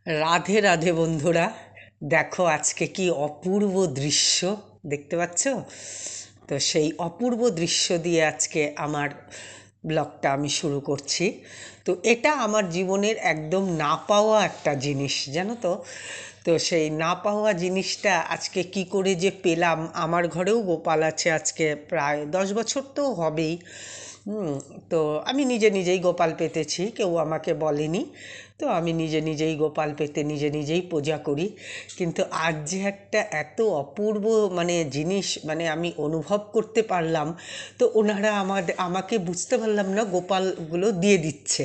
রাধে রাধে বন্ধুরা, দেখো আজকে কি অপূর্ব দৃশ্য দেখতে পাচ্ছ। তো সেই অপূর্ব দৃশ্য দিয়ে আজকে আমার ব্লগটা আমি শুরু করছি। তো এটা আমার জীবনের একদম না পাওয়া একটা জিনিস, জানো তো। তো সেই না পাওয়া জিনিসটা আজকে কি করে যে পেলাম। আমার ঘরেও গোপাল আছে, আজকে প্রায় 10 বছর তো হবেই। হুম। তো আমি নিজে নিজেই গোপাল পেতেছি, কেউ আমাকে বলেনি। তো আমি নিজে নিজেই গোপাল পেতে নিজে নিজেই পূজা করি। কিন্তু আজ যে একটা এত অপূর্ব জিনিস আমি অনুভব করতে পারলাম। তো ওনারা আমাকে বুঝতে পারলাম না, গোপালগুলো দিয়ে দিচ্ছে।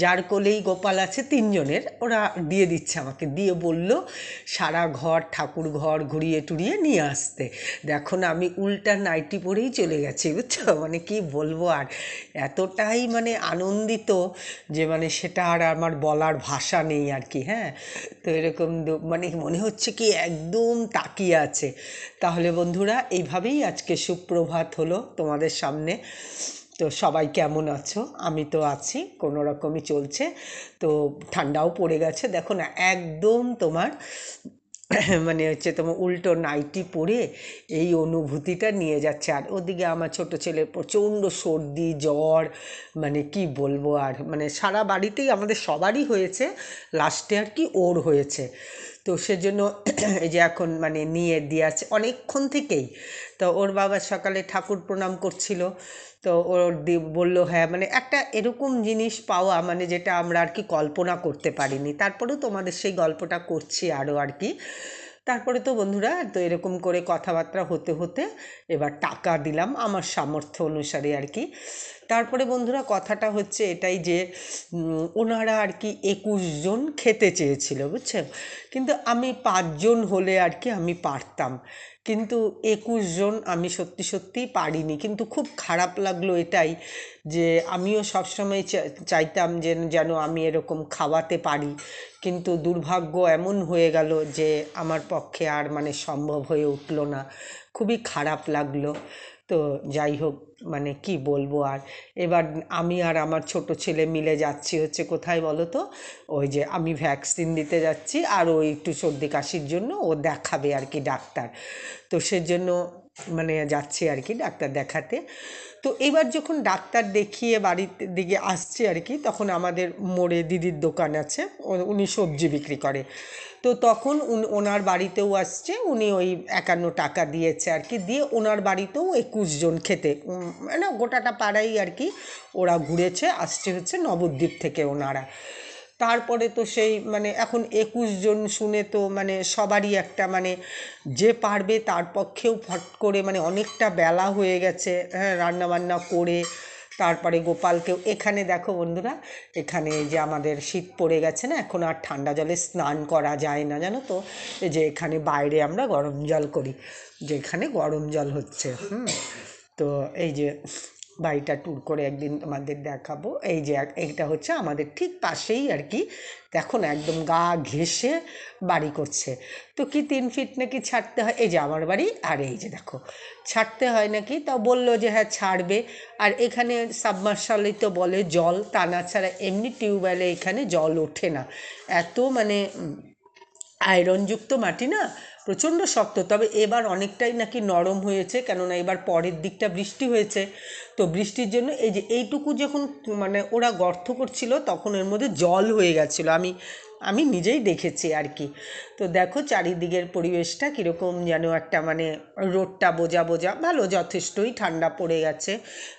যার কোলেই গোপাল আছে, তিনজনের, ওরা দিয়ে দিচ্ছে আমাকে, দিয়ে বলল সারা ঘর ঠাকুর ঘর ঘুরিয়ে টুরিয়ে নিয়ে আসতে। দেখো না, আমি উল্টা নাইটি পরেই চলে গেছি, বুঝছো, কি বলবো আর। এতটাই আনন্দিত যে সেটা আর আমার বলার ভাষা নেই আর কি। হ্যাঁ। তো এরকম মনে হচ্ছে কি একদম তাকিয়ে আছে। তাহলে বন্ধুরা, এইভাবেই আজকে সুপ্রভাত হলো তোমাদের সামনে। তো সবাই কেমন আছো? আমি তো আছি, কোনো রকমই চলছে। তো ঠান্ডাও পড়ে গেছে, দেখো না, একদম তোমার তোমার উল্টো নাইটি পরে এই অনুভূতিটা নিয়ে যাচ্ছে। আর ওদিকে আমার ছোট ছেলের প্রচণ্ড সর্দি জ্বর, কি বলবো আর, সারা বাড়িতেই আমাদের সবারই হয়েছে, লাস্টে আর কি ওর হয়েছে। তো সেজন্য এই যে এখন নিয়ে দিয়ে আছে অনেকক্ষণ থেকেই। তো ওর বাবা সকালে ঠাকুর প্রণাম করছিল। তো ওর বললো হ্যাঁ, একটা এরকম জিনিস পাওয়া, যেটা আমরা আর কি কল্পনা করতে পারিনি। তারপরেও তোমাদের সেই গল্পটা করছি আরও আর কি। তারপরে তো বন্ধুরা, তো এরকম করে কথাবার্তা হতে হতে এবার টাকা দিলাম আমার সামর্থ্য অনুসারে আর কি। তারপরে বন্ধুরা, কথাটা হচ্ছে এটাই যে ওনারা আর কি 21 জন খেতে চেয়েছিল, বুঝছেন। কিন্তু আমি 5 জন হলে আর কি আমি পারতাম, কিন্তু 21 জন আমি সত্যি সত্যিই পারিনি। কিন্তু খুব খারাপ লাগলো এটাই, যে আমিও সবসময় চাইতাম যে যেন আমি এরকম খাওয়াতে পারি। কিন্তু দুর্ভাগ্য এমন হয়ে গেল যে আমার পক্ষে আর সম্ভব হয়ে উঠলো না। খুবই খারাপ লাগলো। তো যাই হোক, কি বলবো আর। এবার আমি আর আমার ছোট ছেলে মিলে যাচ্ছি হচ্ছে কোথায় বলো তো, ওই যে আমি ভ্যাকসিন দিতে যাচ্ছি, আর ওই একটু সর্দি কাশির জন্য ও দেখাবে আর কি ডাক্তার। তো সেজন্য যাচ্ছি আর কি ডাক্তার দেখাতে। তো এবার যখন ডাক্তার দেখিয়ে বাড়ির দিকে আসছে আর কি, তখন আমাদের মোড়ে দিদির দোকান আছে, উনি সবজি বিক্রি করে। তো তখন ওনার বাড়িতেও আসছে, উনি ওই 51 টাকা দিয়েছে আর কি, দিয়ে ওনার বাড়িতেও 21 জন খেতে, গোটাটা পাড়াই আর কি ওরা ঘুরেছে, আসছে হচ্ছে নবদ্বীপ থেকে ওনারা। তারপরে তো সেই এখন 21 জন শুনে তো সবারই একটা যে পারবে তার পক্ষেও ফট করে অনেকটা বেলা হয়ে গেছে, হ্যাঁ, রান্নাবান্না করে। তারপরে গোপালকেও, এখানে দেখো বন্ধুরা, এখানে যে আমাদের শীত পড়ে গেছে না, এখন আর ঠান্ডা জলে স্নান করা যায় না, জানো তো। এই যে এখানে বাইরে আমরা গরম জল করি, যে এখানে গরম জল হচ্ছে। তো এই যে বাড়িটা ট্যুর করে একদিন তোমাদের দেখাবো। এই যে এইটা হচ্ছে আমাদের ঠিক পাশেই আর কি। দেখো না, একদম গা ঘেঁষে বাড়ি করছে। তো কি 3 ফিট নাকি ছাড়তে হয়, এই যে আমার বাড়ি, আর এই যে দেখো ছাড়তে হয় নাকি, তা বললো যে হ্যাঁ ছাড়বে। আর এখানে সাবমার্শালই তো বলে জল, তা না ছাড়া এমনি টিউবওয়েলে এখানে জল ওঠে না। এত আয়রনযুক্ত মাটি না, প্রচণ্ড শক্ত। তবে এবার অনেকটাই নাকি নরম হয়েছে, কেননা এবার পরের দিকটা বৃষ্টি হয়েছে। তো বৃষ্টির জন্য এই যে এইটুকু যখন ওরা গর্ত করছিল, তখন এর মধ্যে জল হয়ে গেছিলো, আমি আমি নিজেই দেখেছি আর কি। তো দেখো চারিদিকের পরিবেশটা কীরকম যেন একটা রোদটা বোঝা বোঝা, ভালো, যথেষ্টই ঠান্ডা পড়ে গেছে।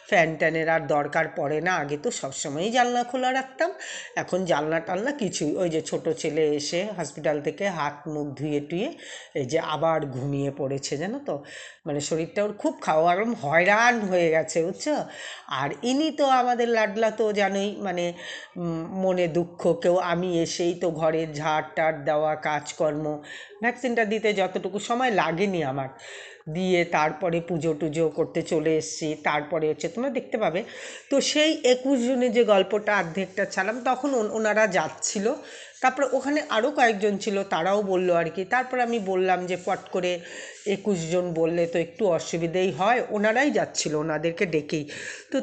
ফ্যান ট্যানের আর দরকার পড়ে না। আগে তো সবসময়ই জানলা খোলা রাখতাম, এখন জানলা টানলা কিছুই। ওই যে ছোট ছেলে এসে হসপিটাল থেকে হাত মুখ ধুয়ে টুয়ে এই যে আবার ঘুমিয়ে পড়েছে, জানো তো। শরীরটা ওর খুব খাওয়ারম হয়রান হয়ে গেছে, বুঝছো। আর ইনি তো আমাদের লাডলা, তো জানোই, মনে দুঃখ কেউ, আমি এসেই তো ঘরের ঝাড় টাড় দেওয়া কাজকর্ম, ভ্যাকসিনটা দিতে যতটুকু সময় লাগেনি আমার, দিয়ে তারপরে পুজো টুজো করতে চলে এসেছি। তারপরে হচ্ছে তোমরা দেখতে পাবে। তো সেই 21 জনে যে গল্পটা অর্ধেকটা ছাড়লাম, তখন ওনারা যাচ্ছিল। তারপরে ওখানে আরও কয়েকজন ছিল, তারাও বললো আর কি। তারপরে আমি বললাম যে ফট করে 21 জন বললে তো একটু অসুবিধেই হয়, ওনারাই যাচ্ছিল, ওনাদেরকে ডেকেই। তো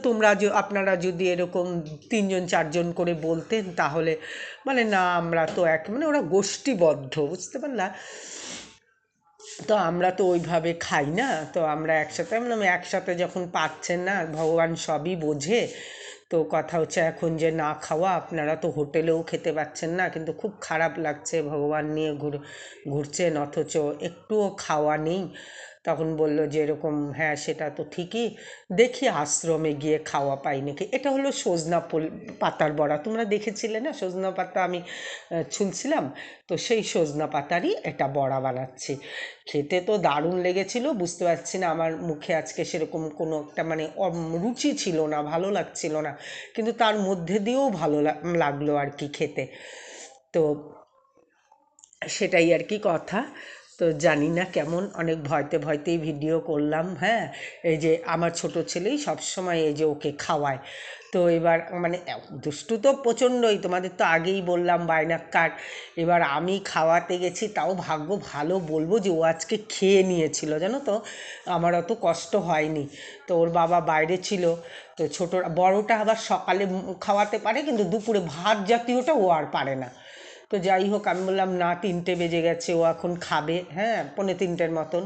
আপনারা যদি এরকম 3জন 4জন করে বলতেন তাহলে, মানে না আমরা তো মানে ওরা গোষ্ঠীবদ্ধ, বুঝতে পারলা। তো আমরা তো ওইভাবে খাই না, তো আমরা একসাথে, আমি একসাথে যখন পাচ্ছেন না, ভগবান সবই বোঝে। তো কথা হচ্ছে এখন যে না খাওয়া, আপনারা তো হোটেলেও খেতে পাচ্ছেন না, কিন্তু খুব খারাপ লাগছে, ভগবান নিয়ে ঘুরছেন অথচ একটুও খাওয়া নেই। তখন বলল যে এরকম, হ্যাঁ সেটা তো ঠিকই, দেখি আশ্রমে গিয়ে খাওয়া পাই নাকি। এটা হলো সজনা পাতার বড়া, তোমরা দেখেছিলে না সজনা পাতা আমি ছুলছিলাম, তো সেই সজনা পাতারই এটা বড়া বানাচ্ছি। খেতে তো দারুণ লেগেছিল, বুঝতে পারছি না আমার মুখে আজকে সেরকম কোনো একটা মানে রুচি ছিল না, ভালো লাগছিল না, কিন্তু তার মধ্যে দিয়েও ভালো লাগলো আর কি খেতে। তো সেটাই আর কি কথা। তো জানি না কেমন, অনেক ভয়তে ভয়তেই ভিডিও করলাম। হ্যাঁ, এই যে আমার ছোট ছেলেই সবসময় এই যে ওকে খাওয়ায়। তো এবার মানে দুষ্টু তো প্রচণ্ডই, তোমাদের তো আগেই বললাম বায়নাক্কার। এবার আমি খাওয়াতে গেছি, তাও ভাগ্য ভালো বলবো যে ও আজকে খেয়ে নিয়েছিল, জানো তো, আমার অত কষ্ট হয়নি। তো ওর বাবা বাইরে ছিল, তো বড়টা আবার সকালে খাওয়াতে পারে, কিন্তু দুপুরে ভাত জাতীয়টা ও আর পারে না। তো যাই হোক, আমি বললাম না, 3টে বেজে গেছে, ও এখন খাবে, হ্যাঁ 2:45-র মতন।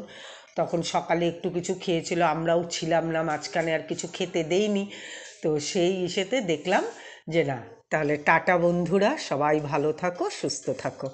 তখন সকালে একটু কিছু খেয়েছিল, আমরাও ছিলাম না, মাঝখানে আর কিছু খেতে দেইনি। তো সেই ইসেতে দেখলাম যে না। তাহলে টাটা বন্ধুরা, সবাই ভালো থাকো, সুস্থ থাকো।